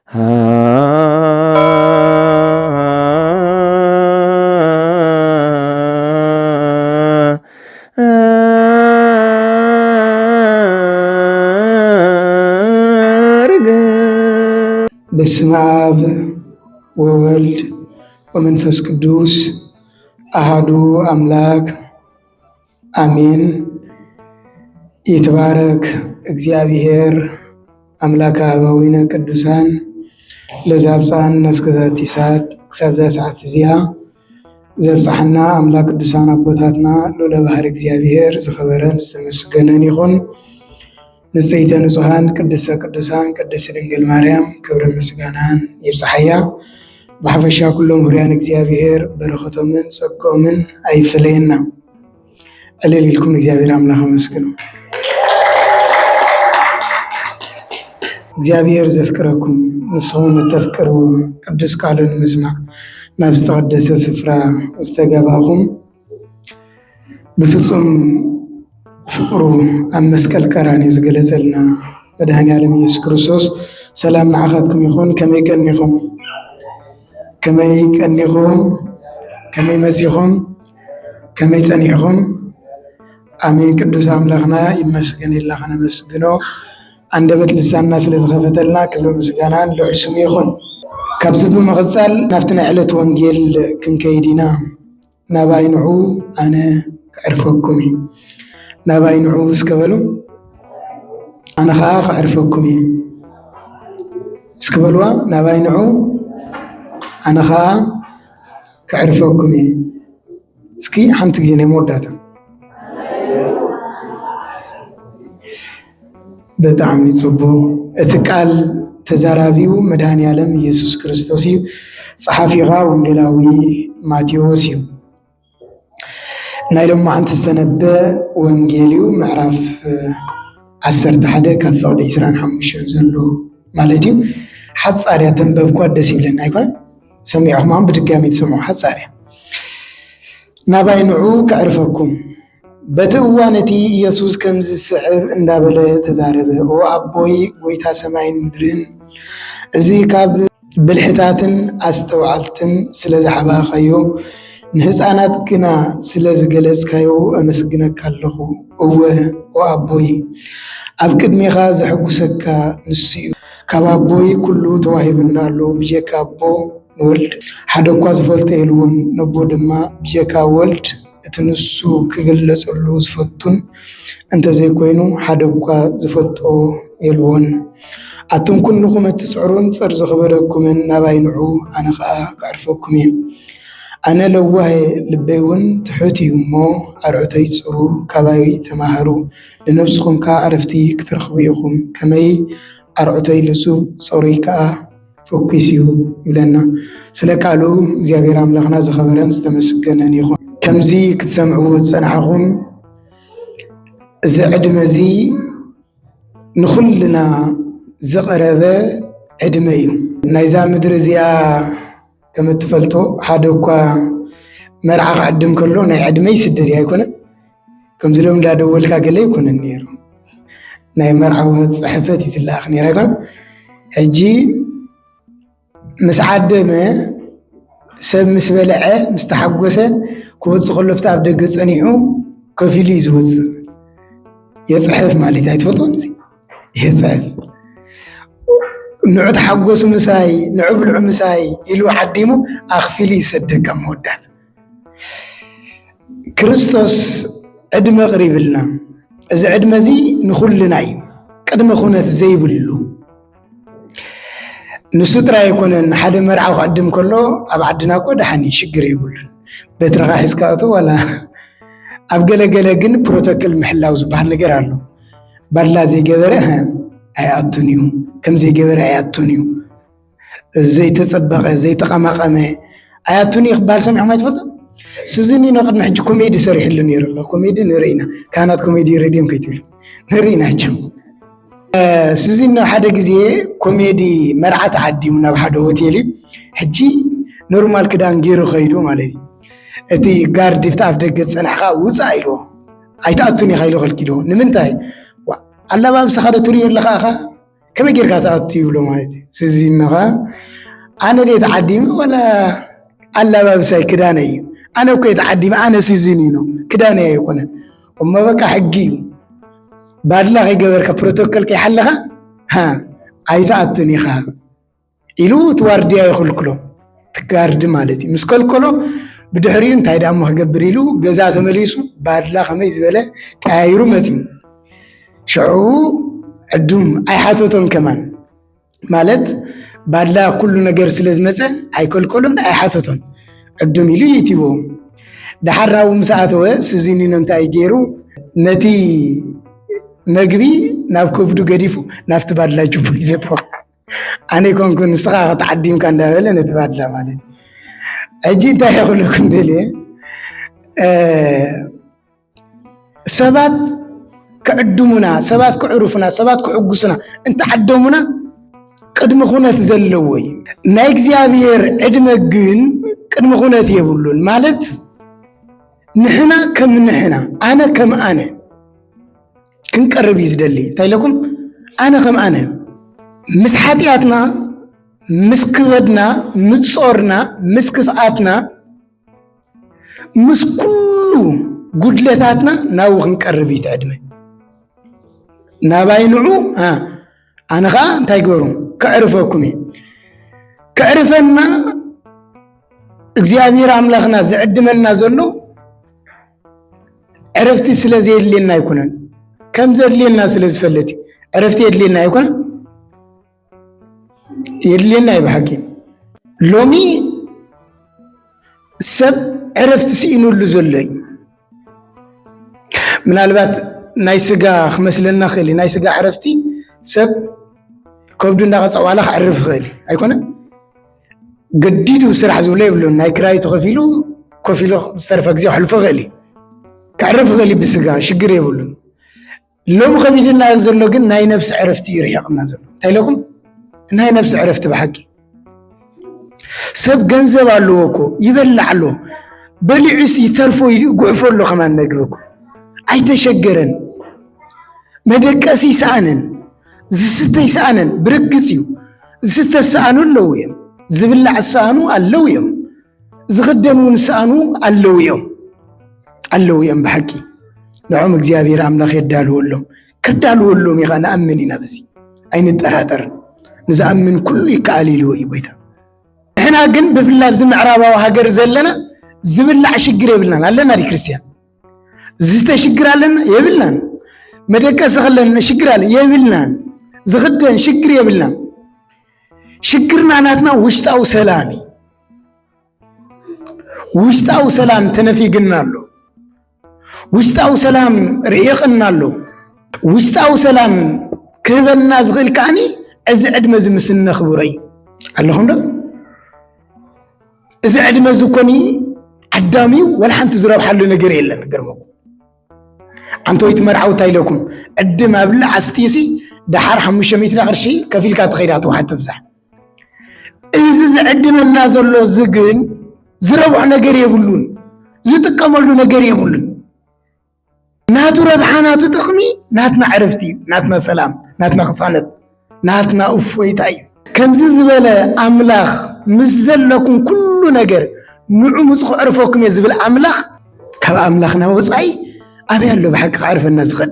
በስመ አብ ወወልድ ወመንፈስ ቅዱስ አሃዱ አምላክ አሜን። ይትባረክ እግዚአብሔር አምላከ አበዊነ ቅዱሳን ለዘአብጽሐነ እስከዛቲ ሰዓት ክሳብ ሰዓት እዚኣ ዘብጽሐና አምላክ ቅዱሳን አቦታትና ሎለ ባህር እግዚአብሔር ዝኸበረን ዝተመስገነን ይኹን። ንጽሕተ ንጹሐን ቅድስተ ቅዱሳን ቅድስት ድንግል ማርያም ክብረ ምስጋናን ይብጽሐያ። ብሓፈሻ ኩሎም ሁርያን እግዚአብሔር በረኸቶምን ጸጋኦምን አይፍለየና። እልል ኢልኩም እግዚአብሔር አምላክ አመስግኑ። እግዚአብሔር ዘፍቅረኩም ንስኹም ተፍቅሩ ቅዱስ ቃሉን ምስማዕ ናብ ዝተቀደሰ ስፍራ ዝተገባኹም ብፍጹም ፍቅሩ ኣብ መስቀል ቀራንዮ ዝገለጸልና መድኃኔ ዓለም ኢየሱስ ክርስቶስ ሰላም ንዓኻትኩም ይኹን። ከመይ ቀኒኹም? ከመይ መጺኹም? ከመይ ጸኒዕኹም? አሜን። ቅዱስ አምላክና ይመስገን ኢልና ከነመስግኖ አንደበት ልሳንና ስለዝኸፈተልና ክብሪ ምስጋናን ልዑል ስሙ ይኹን። ካብዚ ብምቕጻል ናብቲ ናይ ዕለት ወንጌል ክንከይድ ኢና። ናባይ ንዑ ኣነ ክዕርፈኩም እየ። ናባይ ንዑ እስከበሉ ኣነ ከዓ ክዕርፈኩም እየ እስከበልዋ። ናባይ ንዑ ኣነ ከዓ ክዕርፈኩም እየ። እስኪ ሓንቲ ግዜ ናይ መወዳእታ ብጣዕሚ ጽቡቕ። እቲ ቃል ተዛራቢው መድኃኔ ዓለም ኢየሱስ ክርስቶስ እዩ። ጸሓፊኻ ወንጌላዊ ማቴዎስ እዩ። ናይ ሎማዓንቲ ዝተነበ ወንጌል እዩ። ምዕራፍ 11 ካብ ፍቕዲ 25 ዘሎ ማለት እዩ። ሓጻርያ ተንበብኳ ደስ ይብለና ኣይኮን? ሰሚዕኹም ብድጋሚ ትሰምዑ ሓጻርያ። ናባይ ንዑ ከዕርፈኩም። በቲ እዋን እቲ ኢየሱስ ከምዚ ዝስዕብ እንዳበለ ተዛረበ። ኦ ኣቦይ ጎይታ ሰማይን ምድርን፣ እዚ ካብ ብልሕታትን ኣስተውዓልትን ስለ ዝሓባኸዮ ንህፃናት ግና ስለ ዝገለጽካዮ ኣመስግነካ ኣለኹ። እወ ኦ ኣቦይ ኣብ ቅድሜኻ ዘሐጉሰካ ንሱ እዩ። ካብ ኣቦይ ኩሉ ተዋሂብና ኣሎ። ብጀካ ኣቦ ወልድ ሓደ እኳ ዝፈልጦ የልዎን፣ ነቦ ድማ ብጀካ ወልድ እቲ ንሱ ክግለጸሉ ዝፈቱን እንተዘይኮይኑ ሓደ እኳ ዝፈልጦ የልዎን። ኣቶም ኩልኩም እትጽዕሩን ጽር ዝኽበረኩምን ናባይ ንዑ ኣነ ከዓ ክዕርፈኩም እየ። ኣነ ለዋህ ልበይ እውን ትሑት እዩ እሞ ኣርዑተይ ጽሩ ካባይ ተማሃሩ። ንነብስኩም ከዓ ዕረፍቲ ክትረኽቡ ኢኹም። ከመይ ኣርዑተይ ልጹብ ጸሩይ ከዓ ፈኲስ እዩ ይብለና። ስለ ቃሉ እግዚአብሔር ኣምላኽና ዝኸበረን ዝተመስገነን ይኹን። ከምዚ ክትሰምዕዎ ዝጸናሕኹም እዚ ዕድመ እዚ ንኹልና ዝቐረበ ዕድመ እዩ። ናይዛ ምድሪ እዚኣ ከም እትፈልጦ ሓደ እኳ መርዓ ክዕድም ከሎ ናይ ዕድመ ይስደድ ኣይኮነን። ከምዚ ሎም እንዳደወልካ ገለ ይኮነን ነይሩ። ናይ መርዓወት ፅሕፈት ይትለኣኽ ነይራ ይኮን። ሕጂ ምስ ዓደመ ሰብ ምስ በልዐ ምስ ተሓጎሰ ክወፅእ ከሎ ፍቲ ኣብ ደገ ጸኒዑ ኮፍ ኢሉ እዩ ዝወፅእ። የፅሕፍ ማለት ኣይትፈልጦን? የፅሕፍ ንዑ ተሓጎሱ ምሳይ ንዑ ብልዑ ምሳይ ኢሉ ዓዲሙ ኣኽፊሉ ይሰደቅ ከም መወዳት። ክርስቶስ ዕድመ ቅሪብልና። እዚ ዕድመ እዚ ንኹልና እዩ። ቅድመ ኩነት ዘይብሉ ንሱ ጥራይ ኣይኮነን። ሓደ መርዓ ክዕድም ከሎ ኣብ ዓድና እኮ ደሓኒ ሽግር የብሉን። በትረኻ ሒዝካ እቶ ዋላ ኣብ ገለገለ ግን ፕሮቶኮል ምሕላው ዝበሃል ነገር ኣሎ። ባድላ ዘይገበረ ኣይኣቱን እዩ፣ ከም ዘይገበረ ኣይኣቱን እዩ፣ ዘይተፀበቐ ዘይተቐማቐመ ኣይኣቱን እዩ ክበሃል ሰሚዕኩም ኣይትፈልጡ? ስዝኒ ነው ቅድሚ ሕጂ ኮሜዲ ሰሪሕሉ ነይሩ። ኮሜዲ ንርኢና ካህናት ኮሜዲ ሬድዮም ከይትብሉ ንርኢናቸው። ስዝኒ ሓደ ግዜ ኮሜዲ መርዓት ዓዲሙ ናብ ሓደ ሆቴል ሕጂ ኖርማል ክዳን ገይሩ ኸይዱ ማለት እዩ። እቲ ጋርዲ ፍቲ ኣፍ ደገ ፀናሕካ ውፃእ ኢልዎ ኣይተኣቱን ኢኻ ኢሉ ከልኪልዎ። ንምንታይ? ኣለባብስኻ ዶ ትሪኦ ኣለኻ ኢኻ كم يجرك تأتي ولا ما سيزين نغا أنا ليه تعديم ولا الله باب سايكداني أنا كويت تعديم أنا سيزينينو كداني يكون وما بقى حقي بعد لا غير كبروتوكول كي حلها ها أيتأتني خا إلو تواردي يخل كلو تكارد مالتي مسكول كلو بدحرين تايدا مهجبريلو جزاته مليسو بعد لا خميس بلا كايرو متين شعو عدوم أي حاتوتهم كمان مالت بعد لا كل نجار سلز مسا أي كلهم أي حاتوتهم عدوم يلو يتيبهم دحرنا ومساعته سزينين انت أي جيرو نتي نجبي نابكو بدو قديفو نافت بعد لا جبو يزتوا أنا كون سخاخ تعديم كان داولا نتبعد لا مالت أجي تا يقول لكم دليل سبات كعدمنا سبات كعرفنا سبات كعقسنا انت عدمنا قدم خونات زلوي نا اغزيابير ادمغن قدم خونات يبلون مالت نحنا كم نحنا انا كم انا كنقرب يزدلي تايلكم انا كم انا مسحاتياتنا مسكبدنا مصورنا مسكفاتنا مسكلو قدلتاتنا ناو خنقرب يتعدمه ناباينعو أنا خا انتي قولون كعرفوكمي كعرفنا እግዚአብሔር አምላክና ዝዕድመና ዘሎ عرفتي ስለዚ የድልና ይኩነን ከም ዘድልና ስለዝፈለቲ عرفتي የድልና ይኩነን የድልና ይብሐቂ ሎሚ ሰብ عرفت ሲኢኑሉ ዘለይ ምናልባት ናይ ስጋ خمسلنا خلي ናይ ስጋ عرفتي سب كوبدو እንዳቀጸዋላ عرف خلي አይኮነ ገዲዱ ስራሕ ዝብለ ይብሉ ናይ ክራይ ተኸፊሉ ኮፊሉ ዝተረፈ ግዜ ሕልፎ خلي كعرف خلي بسጋ ሽግር ይብሉ ሎም ከቢድና ዘሎ ግን ናይ ነፍስ عرفتي ይርሕቅና ዘሎ ታይለኩም ናይ ነፍስ عرفتي በሐቂ ሰብ ገንዘብ አለው እኮ ይበላዕሎ በሊዑስ ይተርፎ ይጉዕፈሎ ከማን ነግብኩ አይተሸገረን መደቀሲ ሰአነን ዝስተይ ሰአነን ብርግጽዩ ዝተሰአኑ ኣለውዮም ዝብላዕ ሰአኑ ኣለውዮም ዝኽደኑን ሰአኑ ኣለውዮም በሐቂ ንዖም እግዚአብሔር አምላክ የዳልወሎም ከዳልወሎም ይኻ ንኣምን ኢና በዚ ኣይንጠራጠርን ንዝኣምን ኩሉ ይከኣል ኢልዎ እዩ ጎይታ ንሕና ግን ብፍላይ ኣብዚ ምዕራባዊ ሃገር ዘለና ዝብላዕ ሽግር የብልናን ኣለና ዲ ክርስቲያን ዝተሽግር ኣለና የብልናን መደቀስ خلنا شكر على يبلنا زخدن شكر يبلنا شكرنا ناتنا وشتاو سلامي وشتاو سلام تنفي قلنا له وشتاو سلام ريقنا له وشتاو سلام كبلنا زغيل كاني ازعد مزمسن نخبري اللهم ده ازعد مزكوني عدامي ولا حنت زرب حلو نجر يلا نجرمو أنتوا يتمرعوا تايلكم قدم قبل عستيسي دحر 500 قرشي كفيل كات خيرات واحد تفزح إذا قدم الناس اللي زقن زربوا نجار يبلون زتكملوا نجار يبلون ناتو ربحاناتو تقمي ناتنا عرفتي ناتنا سلام ناتنا خصانت ناتنا أفويتاي كم زبالة أملاخ مزلكم كل نجار نعم مسخ عرفوكم يزبل أملاخ كم أملاخنا وصعي أبي الله بحق عارف الناس خد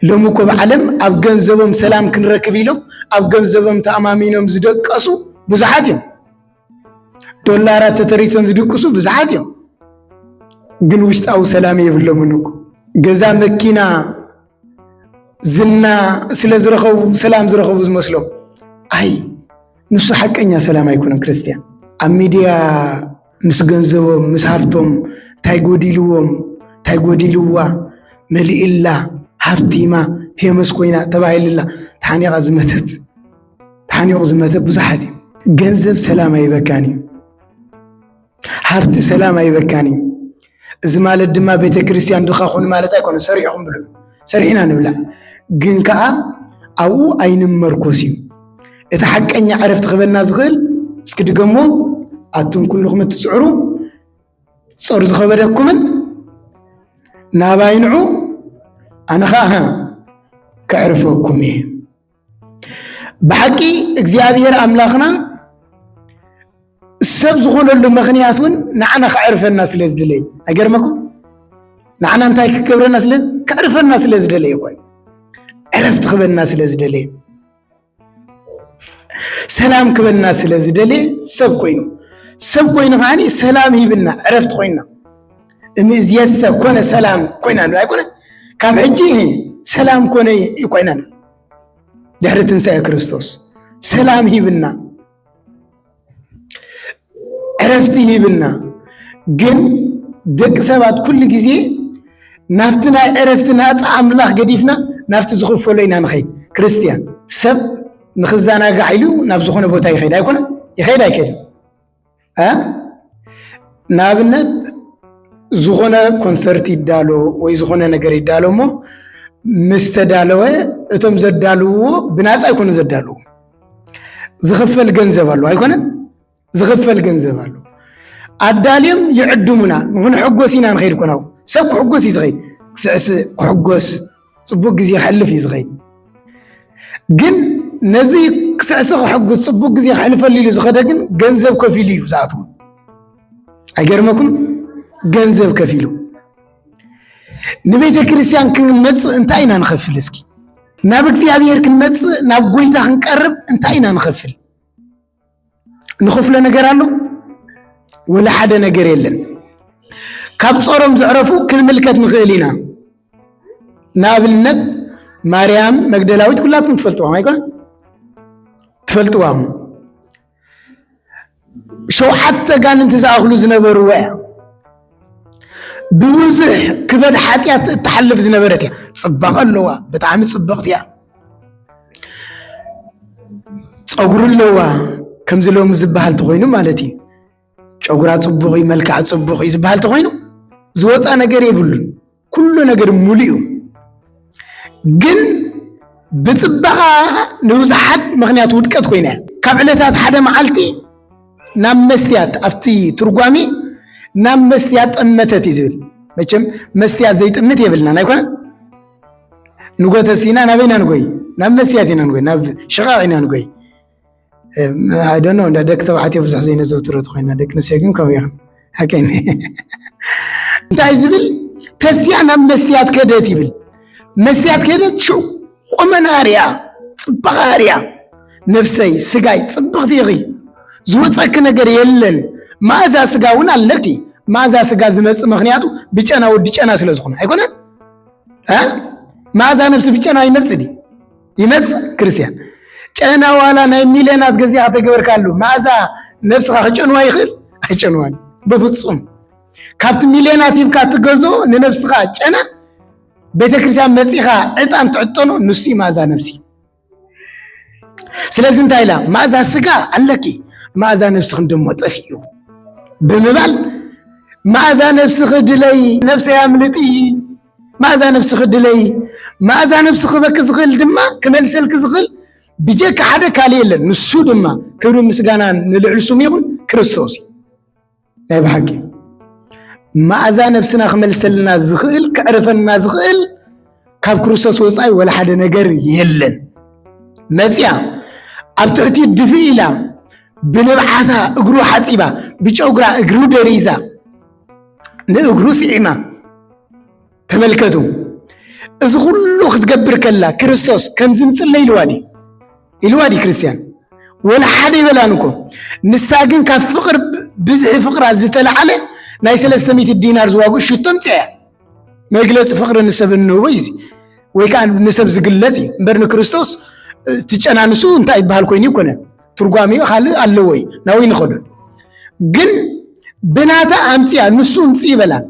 لو مكو بعلم أب جنزبهم سلام كن ركبيلهم أب جنزبهم تأمامينهم زدق قصو بزحاتهم دولارات تتريسهم زدق قصو بزحاتهم جنوشت أو سلامي يبلو منكو جزا مكينا زنا سلا زرخو سلام زرخو بزمسلو أي نص حق إني سلام يكون كريستيان أميديا مس جنزبهم مس حفتهم تايقوديلوهم تايقوديلوا ملئ الله حبتيما في مسكوينا تبعي لله تحاني غزمتت بزحتي جنزب سلام يبكاني حبت سلام يبكاني زمال الدماء بيت كريستيان دخاخون مالتا يكون سريعهم بلو سريعنا نبلع جنكا أو أين مركوسي اتحق أني عرفت خبرنا زغل اسكت قمو أتون كلكم تسعروا صور زخبركم ناباينعو أنا خاها كعرفوكم بحقي እግዚአብሔር أملاخنا السب زخون اللي مخنياتون نعنا خعرف الناس لزدلي أجرمكم نعنا انتاي كبر الناس كعرف الناس لزدلي يقول عرفت خبر الناس لزدلي سلام كبر الناس لزدلي سب كوينو يعني سلام يبنا عرفت خوينا إميز يسب كونه سلام كوينا لا يكونه كم حجي سلام كونه يكوينا دحر تنسى كريستوس سلام يبنا عرفتي يبنا جن دق سبات كل جزء نفتنا عرفتنا أطعم الله قديفنا نفت زخرف لينا نخيد كريستيان سب نخزانا قاعلو نفسخونه بوتا يخيد هيكون يخيد هيكل نابنت زخونه كونسرت يدالو وي زخونه نجار يدالو مو مستدالوه اتم زدالو بناص يكون زدالو زخفل ገንዘብ አለው አይኮነ زخفل ገንዘብ አለው አዳሊም ይዕድሙና ምን ሕጎሲና ንخيድ ኮናው ሰብ ሕጎስ ይዝኸይድ ስዕስ ሕጎስ ጽቡቅ ጊዜ ይحلፍ ይዝኸይድ ግን ነዚ ክስዕስ ሕጎስ ጽቡቅ ጊዜ ይحلፈል ይሉ ዝኸደ ግን ገንዘብ ከፊሉ ይዛቱ አይገርመኩም ገንዘብ ከፊሉ ንቤተ ክርስቲያን ክንመጽ እንታይና ንخፍል እስኪ ናብ እግዚአብሔር ክንመጽ ናብ ጎይታ ክንቀርብ እንታይና ንخፍል ንخፍለ ነገር አለ ولا حدا ነገር የለን ካብ ጾሮም ዝዕረፉ ክንምልከት ንኽእሊና ናብልነት ማርያም መግደላዊት ኩላቱም ትፈልጥዋ አይኮን ትፈልጥዋ ሸውዓተ ጋንንት ዝኣኽሉ ዝነበሩ ወያ بوزح كبد حاتيات تحلف زنبرتها صباق اللوا بتعامل صباقتها صقر اللوا كم زلوا مزبهال تغينو مالتي شقرات صبغي ملكعات صبغي زبهال تغينو زوات أنا قريب كل نجر مليو جن بتصبغا نوزحت مغنيات ودكت كوينه كابلتات حدا معلتي نام مستيات أفتي ترقامي نام مستيات أمتت يزول مچم مستيات زيت أمت يبلنا نايكون نقول تسينا نبينا نقول نام مستياتنا نقول ناب شغالنا نقول I don't know دك تبعتي بس حزين زوترت خوينا دك نسيكم كويا حكيني انت عايزبل تسيا نام مستيات كده تبل مستيات كده شو قمناريا صبغاريا نفسي سجاي صبغتيغي زوصك ነገር የለን ማዛ ስጋውን አለቲ ማዛ ስጋ ዝመጽ ምክንያቱ ብጨና ወድ ጨና ስለዝኾነ አይኮነ ማዛ ነፍስ ብጨና ይመጽዲ ይመጽ ክርስቲያን ጨና ዋላ ናይ ሚሊዮናት ገዚያ ተገበርካሉ ማዛ ነፍስ ኸጨንዋ ይኽል አይጨንዋን በፍጹም ካብት ሚሊዮናት ይብካ ትገዞ ለነፍስኻ ጨና ቤተክርስቲያን መጽኻ እጣን ተዕጠኖ ንሲ ማዛ ነፍሲ ስለዚህ እንታይላ ማዛ ስጋ አለኪ ማዛ ነፍስህ ደሞ ጠፊዩ بمبال ماذا نفسك دلي نفسي عملتي ماذا نفسك دلي ماذا نفسك بكزغل دما كمل سلك زغل بيجيك حدا كاليلا نسو دما كبرو مسغانا نلعل سميغن كريستوسي لا بحكي ماذا نفسنا خمل سلنا زغل كعرفنا زغل كاب كريستوس وصاي ولا حدا نجر يلن مزيا ابتعتي الدفيله بنبعثها اقرو حصيبا بيچوغرا اقرو دريزا ناقرو سيما تملكتو از كله ختقبر كلا كريستوس كم زمصلي الوادي كريستيان ولا حدا يبلانكم نساقن كفقر بزح فقر زتلعله ناي 300 دينار زواغو شتمصيا ما يجلس فقر نسب النويز وي كان نسب زغلصي برن كريستوس تچنانسو انت يبحال كويني كونه ترغامي خالي الله وي ناوي نخدن ግን بناتا امصيا نسو امصي بلان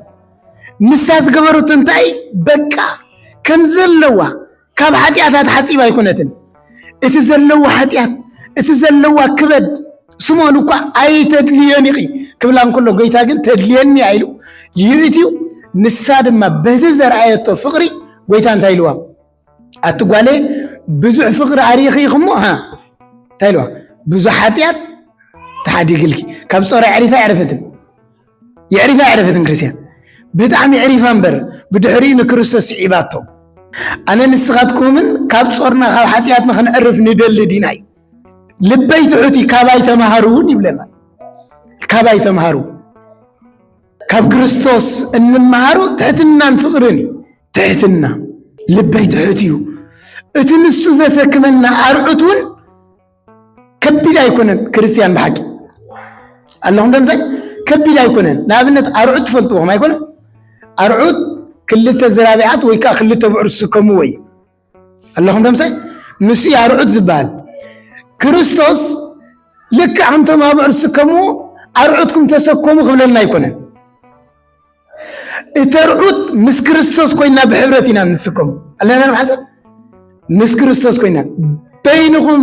نساس غبرت انتي بقى كم زلوا كاب حديات حصيبا يكونتن اتزلوا حديات اتزلوا كبد سمونو كو اي تدليني كبلان كله غيتا ግን تدليني አይሉ ይዩቲው ንሳድማ በተዘር አየቶ ፍቅሪ غيتا انت አይሉዋ አትጓሌ ብዙ ፍቅር አሪኺ ይخمو ها ታይሉዋ ብዙ حديات تحديقلك كم صار يعرفها يعرفتن كريستيان بتعم يعرفها مبر بدحرين كريستوس عبادته أنا نسخاتكمن كاب صورنا خاب حتياتنا خنعرف ندل ديناي لبي تعطي كاباي تمهرون يبلنا كاباي تمهرو كاب كريستوس النمهرو تحتنا نفقرني تحتنا لبي تعطيو اتنسو زي سكمنا أرعتون كبي لا يكونن كريستيان بحكي اللهم دم زي كبي لا يكونن لابنت أرعت فلتوه ما يكونن أرعت كلتا زرابعات ويكا كلتا بعرس كموي اللهم دم زي نسي أرعت زبال كريستوس لك أنت ما بعرس كمو أرعتكم تسكمو قبلنا يكونن اترعت مس كريستوس كوينا بحبرتنا نسكم الله أنا محسن مس كريستوس كوينا بينهم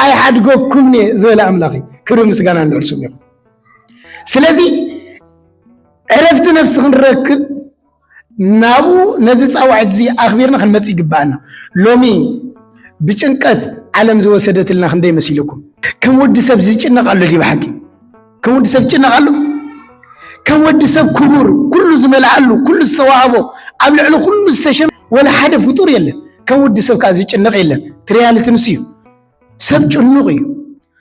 أي حد جوكمني زول أملاقي كرو مسجانا نرسميه سلازي عرفت نفسك نركب نابو نزيز أو عزي أخبرنا خن مسيج بأنا لومي بتشنكت عالم زو سدت لنا خن داي مسيلكم كم ودي سب زيجنا قالوا دي بحكي كم ودي سب جنا قالوا كم ودي سب كبر كل زملاء قالوا كل استوعبوا قبل علو كل استشم ولا حدا فطور يلا كم ودي سب كازي جنا قيلا تريالة نسيو سب جنوغي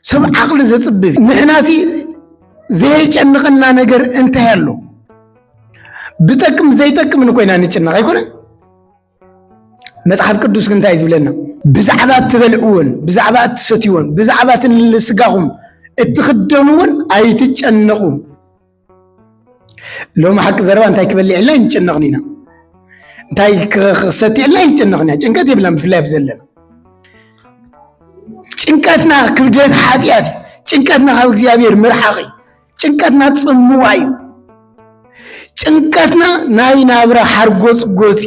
سب عقل زتصب نحناسي زي جنقنا نجر انت هلو بتكم زي تكم نكوينا نجنا غيكون مصحف قدوس كنت عايز بلنا بزعبات تبلعون بزعبات تستيون بزعبات السقاهم اتخدمون اي تجنقوا لو ما حق زربا انت كبلي الا نجنقنينا انتي خصتي الا يجنقنا ጭንቀት يبلم في لايف زلنا ጭንቀትና ክብደት ኃጢአት ጭንቀትና ካብ እግዚአብሔር ምርሓቂ ጭንቀትና ጽሙዋይ ጭንቀትና ናይ ናብራ ሓርጎጽ ጎጽ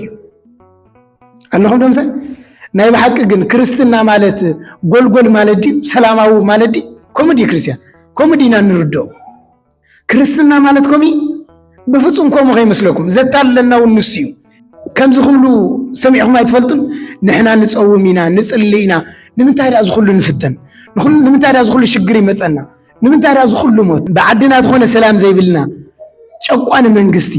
አለሁም ደምሰ ናይ በሐቅ ግን ክርስትና ማለት ጎልጎል ማለት ዲ ሰላማው ማለት ዲ ኮሜዲ ክርስቲያን ኮሜዲና ንርዶ ክርስትና ማለት ኮሚ በፍጹም ኮሞ አይመስለኩም ዘታለናው ንስዩ ከምዚ ሁሉ ሰሚዕኩም አይትፈልጡን ንሕና ንጸውሚና ንጽልይና ንምንታይ ዳ ዝኹሉ ንፍተን ንምንታይ ዳ ዝኹሉ ሽግር ይመጸና ንምንታይ ዳ ዝኹሉ ሞት በዓድና ዝኾነ ሰላም ዘይብልና ጨቋን መንግስቲ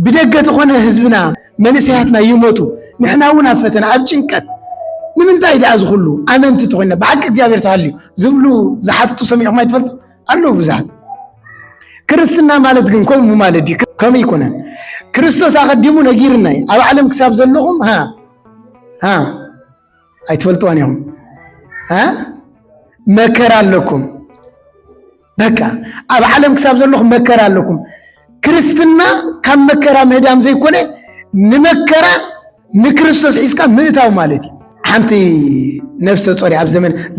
ብደገት ዝኾነ ህዝብና መንእሰያትና ይሞቱ ንሕና እውን ኣብ ፈተና ኣብ ጭንቀት ንምንታይ ዳ ዝኹሉ ኣመንቲ ትኾይና ብሓቂ እግዚአብሔር ተሃልዩ ዝብሉ ዝሓቱ ሰሚዕኩም አይትፈልጡ ኣለው ብዙሓት ክርስትና ማለት ግን ከምኡ ማለት ዲ ከም ይኮነን ክርስቶስ አቀዲሙ ነጊርና ኣብ ዓለም ክሳብ ዘለኹም ها አይትፈልጡዋን ይሁን መከራ ኣለኩም በቃ ኣብ ዓለም ክሳብ ዘለኹም መከራ ኣለኩም ክርስትና ካብ መከራ ምህዳም ዘይኮነ ንመከራ ንክርስቶስ ሒዝካ ምእታው ማለት እዩ ሓንቲ ነፍሰ ጾሪ ኣብ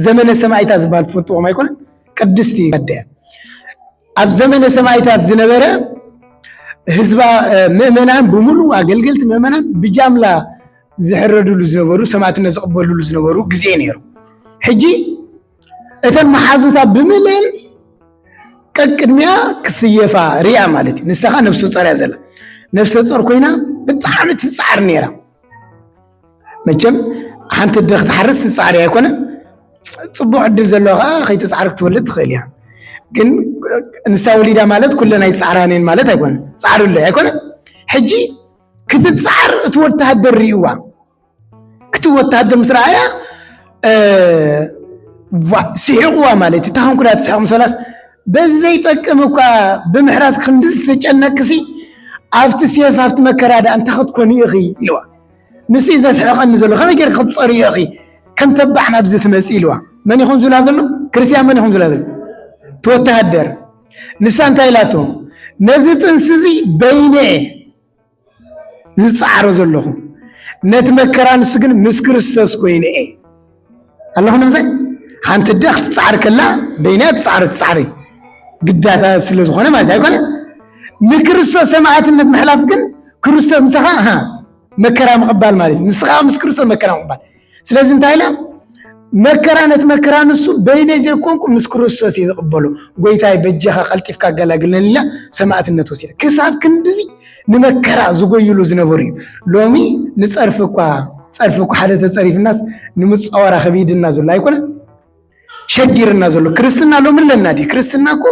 ዘመነ ሰማይታ ዝበሃል ትፈልጥዎም ኣይኮነ ቅድስቲ ቀደያ ኣብ ዘመነ ሰማይታት ዝነበረ ህዝባ ምእመናን ብሙሉ አገልግልት ምእመናን ብጃምላ ዝሕረዱሉ ዝነበሩ ሰማዕትነት ዝቕበሉሉ ዝነበሩ ግዜ ነይሩ ሕጂ እተን መሓዙታ ብምለን ቅድሚያ ክስየፋ ሪያ ማለት እዩ ንስኻ ነፍሰ ጾር እያ ዘላ ነፍሰ ጾር ኮይና ብጣዕሚ ትፃዓር ነይራ መቸም ሓንቲ ደኽ ትሓርስ ትፃዓር እያ ኣይኮነ ፅቡቅ ዕድል ዘለዋ ከይትፃዓር ክትወልድ ትኽእል እያ ግን ንሳ ወሊዳ ማለት ኩለና ይፃዓራኔን ማለት ኣይኮነ ፃዓርሉ ኣይኮነ ሕጂ ክትፃዓር እትወተሃደር ሪእዋ ክትወተሃደር ምስ ረኣያ ሲሕቕዋ ማለት እዩ ታኹም ኩዳ ትስሕቕ ምስ በላስ በዘይ ጠቅም እኳ ብምሕራዝ ክንድዝ ተጨነቅሲ ኣብቲ ሴፍ ኣብቲ መከራ ዳ እንታይ ክትኮኒ ኢኺ ኢልዋ ንስ ዘስሕቐኒ ዘሎ ከመይ ጌርካ ክትፀርዮ ኢኺ ከም ተባዕና ብዚ ትመፅእ ኢልዋ መን ይኹን ዝብላ ዘሎ ክርስቲያን መን ይኹን ዝብላ ዘሎ ትወተሃደር ንሳ እንታይ ኢላቶ ነዚ ጥንስዚ በይነ ዝፃዓሮ ዘለኹ ነቲ መከራ ንስ ግን ምስ ክርስቶስ ኮይነ ኣለኹ ንምዘይ ሓንቲ ደኽ ትፃዓር ከላ በይነ ትፃዓሪ ግዳታ ስለ ዝኾነ ማለት ኣይኮነ ንክርስቶስ ሰማዕትነት ምሕላፍ ግን ክርስቶስ ምሳኻ መከራ ምቕባል ማለት ንስኻ ምስ ክርስቶስ መከራ ምቕባል ስለዚ እንታይ ኢላ መከራ ነቲ መከራ ንሱ በይነ ዘይኮንኩ ምስ ክርስቶስ እየ ዝቕበሎ ጎይታይ በጀኻ ቀልጢፍካ ኣገላግልኒ ኢላ ሰማዕትነት ወሲዳ ክሳብ ክንድዚ ንመከራ ዝጎይሉ ዝነበሩ እዩ ሎሚ ንፀርፊ እኳ ሓደ ተፀሪፍናስ ንምፅወራ ከቢድና ዘሎ ኣይኮነ ሸጊርና ዘሎ ክርስትና ሎሚ ኣለና ዲ ክርስትና እኮ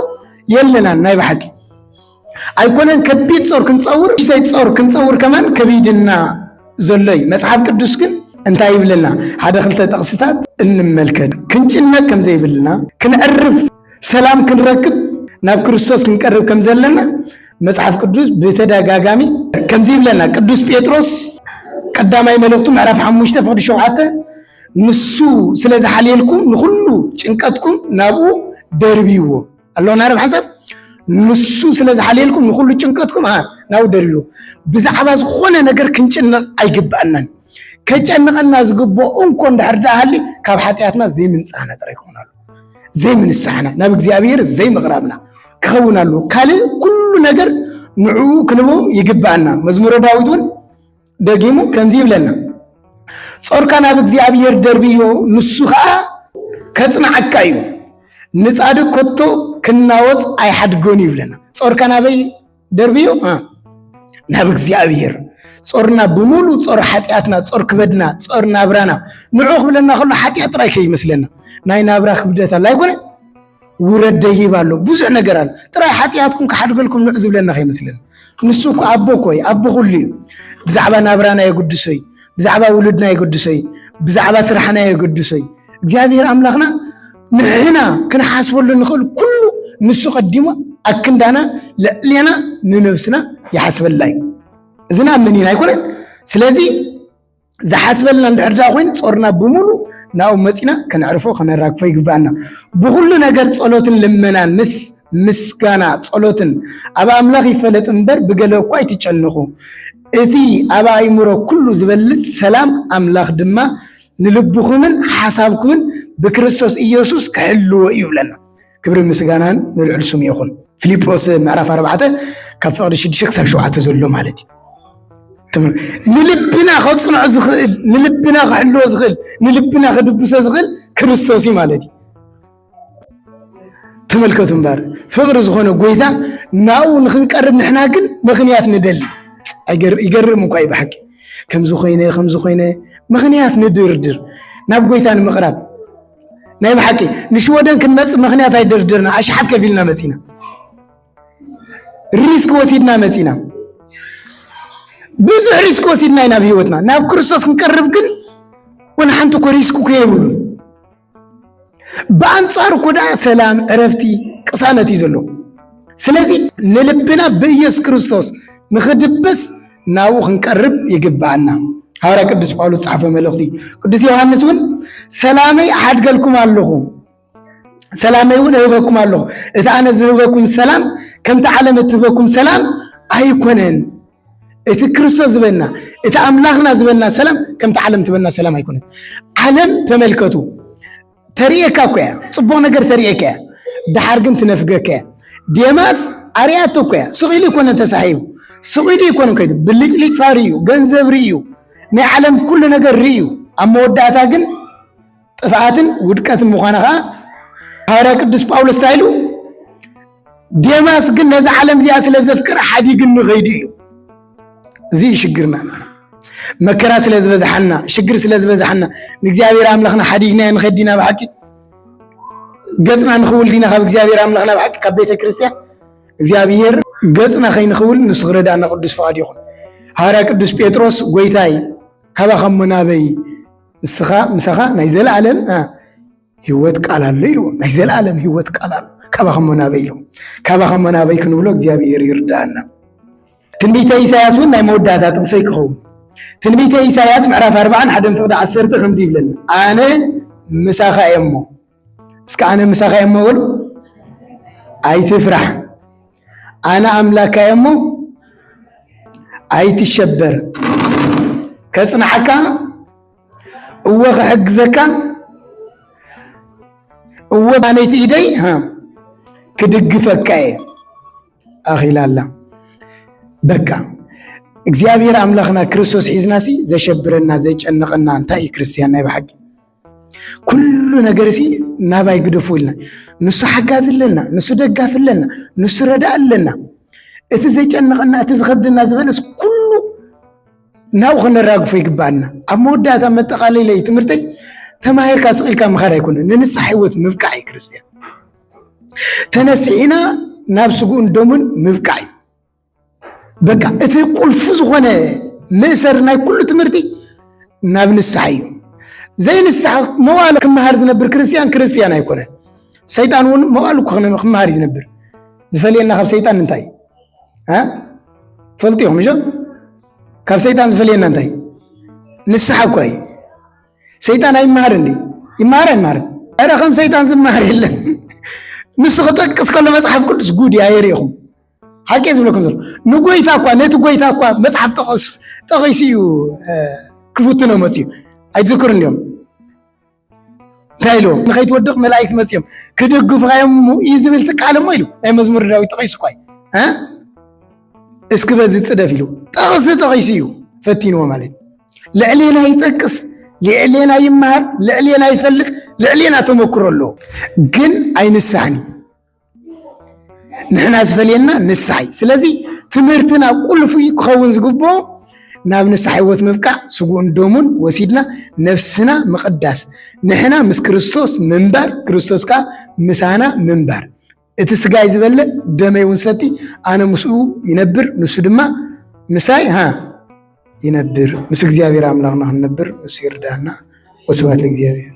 የለና ናይ በሓቂ ኣይኮነን ከቢድ ጾር ክንፀውር ሽታይ ጾር ክንፀውር ከመን ከቢድና زلي مصحف قدوس كن انت يبلنا هذا خلطه تقصيتات انملكت كنጭነቅ كم زي يبلنا كنعرف سلام كنركب ناب ክርስቶስ كنقرب كم زلنا مصحف قدوس بتدጋጋሚ كم زي يبلنا قدوس بيتروس قداماي ملكتو معرف 5 فقد شوعته نسو ስለዚህ حليلكم نخلو ጭንቀትኩም ናብኡ ደርቢዎ الله نعرف حسب ንሱ ስለዚህ حليلكم نخلو ጭንቀትኩም ናው ደርቢዎ ብዛዕባ ዝኾነ ነገር ክንጭነቅ አይግባእናን ከጨነቀና ዝግቦ እንኮን ዳርዳሃሊ ካብ ኃጢአትና ዘይ ምንጻና ጥራ ይሆናሉ ዘይ ምንሳና ናብ እግዚአብሔር ዘይ መቅራብና ከኸውናሉ ካለ ኩሉ ነገር ንዑ ክንቦ ይግባእና መዝሙረ ዳዊትን ደጊሙ ከንዚ ይብለና ጾርካ ናብ እግዚአብሔር ደርቢዮ ንሱ ኸአ ከጽናዓካ እዩ ንጻድቅ ኮቶ ክናወጽ አይሐድጎን ይብለና ጾርካ ናበይ ደርቢዮ ናብ እግዚአብሔር ጾርና በሙሉ ጾር ኃጢአትና ጾር ክበድና ጾር ናብራና ንዑ ብለና ሁሉ ኃጢአት ጥራይ ከይመስለና ናይ ናብራ ክብደታ ላይ ኮነ ውረደ ይባሉ ብዙ ነገር አለ ጥራይ ኃጢአትኩም ከሐድገልኩም ንዑ ዝብለና ከይመስለና ንሱ እኮ አቦ ኮይ አቦ ሁሉ ብዛዕባ ናብራና ይጉድሰይ ብዛዕባ ውሉድና ይጉድሰይ ብዛዕባ ስራሕና ይጉድሰይ እግዚአብሔር አምላኽና ንሕና ክንሓስበሉ ንኽእል ኩሉ ንሱ ቀዲሙ አክንዳና ለዕሌና ንነብስና ይሓስበላይ እዝና ምን ይናይኮን ስለዚህ ዝሓስበልና እንድሕርዳ ኮይን ጾርና በሙሉ ናው መጺና ከነዕርፎ ከነራግፎ ይግባና በሁሉ ነገር ጸሎትን ልመናን ምስጋና ጸሎትን አባ አምላኽ ይፈለጥ እንበር በገለኳ ይትጨነኹ እቲ አባ አይምሮ ኩሉ ዝበልጽ ሰላም አምላኽ ድማ ንልብኹምን ሓሳብኩምን በክርስቶስ ኢየሱስ ከሕልዎ ይብለና ክብር ምስጋናን ንልዕል ስሙ ይኹን ፊልጶስ ምዕራፍ 4 ካብ ፍቅዲ 6 ክሳብ 7 ዘሎ ማለት ንልብና ኸጽንዕ ዝኽእል ንልብና ከሕልዎ ዝኽእል ንልብና ከድብሶ ዝኽእል ክርስቶስ ማለት ተመልከቱ እምበር ፍቅሪ ዝኾነ ጎይታ ናው ንኽንቀርብ ንሕና ግን ምኽንያት ንደሊ ይገርም እኳ ይብሓቂ ከምዚ ኮይነ ምኽንያት ንድርድር ናብ ጎይታ ንምቕራብ ናይ ብሓቂ ንሽወደን ክንመጽ ምኽንያት አይደርድርና አሽሓት ከቢልና መጺና ሪስክ ወሲድና መጺና ብዙ ሪስክ ወሲድና ናብ ህይወትና ናብ ክርስቶስ ክንቀርብ ግን ወላ ሓንቲ ኮ ሪስክ ከይብሉ በአንጻር ኮዳ ሰላም ዕረፍቲ ቅሳነት ይዘሎ ስለዚህ ንልብና በኢየሱስ ክርስቶስ ንኽድበስ ናው ክንቀርብ ይግባአና ሐዋርያ ቅዱስ ጳውሎስ ጻፈ መልእክቲ ቅዱስ ዮሐንስ ውን ሰላመይ አሐድገልኩም ኣለኹ ሰላመይ ውን እህበኩም ኣለኹ እቲ አነ ዝህበኩም ሰላም ከምቲ ዓለም እትህበኩም ሰላም አይኮነን እቲ ክርስቶስ ዝበና እቲ አምላኽና ዝበና ሰላም ከምቲ ዓለም ትበና ሰላም አይኮነን ዓለም ተመልከቱ ተሪኤካ እኮ ጽቡቕ ነገር ተሪኤካ ድሓር ግን ትነፍገካ ዴማስ አርያቶ እኮ ስኺሉ ይኮነ ተሳሒቡ ስኺሉ ይኮነ ከይዱ ብልጭልጭ ፋርዩ ገንዘብ ርዩ ናይ ዓለም ኩሉ ነገር ርዩ ኣብ መወዳእታ ግን ጥፍኣትን ውድቀትን ምዃና ኸዓ ሐዋርያ ቅዱስ ጳውሎስ ታይሉ ዴማስ ግን ነዚ ዓለም እዚኣ ስለ ዘፍቅር ሓዲግን ንኸይዱ እዩ እዚ ይሽግርና መከራ ስለ ዝበዝሓና ሽግር ስለ ዝበዝሓና ንእግዚአብሔር አምላኽና ሓዲግና ንኸዲና ብሓቂ ገጽና ንኽውል ዲና ካብ እግዚአብሔር አምላኽና ብሓቂ ካብ ቤተ ክርስቲያን እግዚአብሔር ገጽና ከይንኽውል ንሱ ክረዳእና ቅዱስ ፈቃድ ይኹን ሐዋርያ ቅዱስ ጴጥሮስ ጎይታይ ካባኸም መናበይ ምስኻ ናይ ዘለዓለም ህይወት ቃል ኣሎ ኢሉ ናይ ዘለዓለም ህይወት ቃል ኣሎ ካባኸም መናበይ ኢሉ ካባኸም መናበይ ክንብሎ እግዚአብሔር ይርዳእና ትንቢተ ኢሳያስ ውን ናይ መወዳእታ ጥቅሰይ ክኸውን ትንቢተ ኢሳያስ ምዕራፍ 40 1 ፍቅዲ 10 ከምዚ ይብለና አነ ምሳኻ እሞ እስከ አነ ምሳኻ እሞ ወሉ አይትፍራህ አነ አምላካ እሞ አይትሸበር ከጽናዓካ እወ ከሕግዘካ እወ ባነይቲ ኢደይ ክድግፈካ አኺላላ በቃ እግዚአብሔር አምላኽና ክርስቶስ ሒዝናሲ ዘሸብረና ዘጨነቀና እንታይ ክርስቲያን ናይ ብሓቂ ኩሉ ነገር ሲ ናባይ ግደፉ ኢልና ንሱ ሓጋዝለና ንሱ ደጋፍለና ንሱ ረዳእለና እቲ ዘጨነቀና እቲ ዝኸብድና ዝበለስ ኩሉ ናው ክንራግፎ ይግባአና ኣብ መወዳእታ መጠቃለለ ትምህርተይ ተማሂርካ ስቂልካ ምኻድ ኣይኮነን ንንስሓ ህይወት ምብቃዕ ክርስቲያን ተነሲዕና ናብ ስጉኡን ደሙን ምብቃዕ በቃ እቲ ቁልፉ ዝኾነ مأسرنا كل تمرتي نابن السعي زين السعي موالك مهار زنبر كريستيان يكونه سيطان موالك مهار زنبر زفلينا خب سيطان انتاي ها فلتيهم مشو كاب سيطان زفلينا انتاي نسحب كوي سيطان اي مهار عندي يمهار انا خم سيطان زمهار يلا نسخطك كل مصحف كلش جود يا يريهم حكيت لكم زر نقويتا كوا نتقويتا كوا مصحف تقيسيو كفوتنا مسيو ايتذكر اليوم تايلو نخيت ودق ملائكه مسيم كدغف غايم يزبل تقالم مايلو اي مزمور داوي تقيس كواي ها اسك بزي صدفيلو تقيسيو فتينو مالك لعلينا يتقس لعلينا يمهر لعلينا يفلق لعلينا تمكرلو جن اينسعني نحن اسفلينا نسعي سلازي تمرتنا كل في كون زغبو ناب نسعي وت مبقع سغون دومون وسيدنا نفسنا مقداس نحنا مس كريستوس منبر كريستوس كا مسانا منبر اتسغاي زبل دمي ونسطي انا مسو ينبر نسو دما مساي ها ينبر مس እግዚአብሔር አምላክና ነበር مسير دانا وسبات لእግዚአብሔር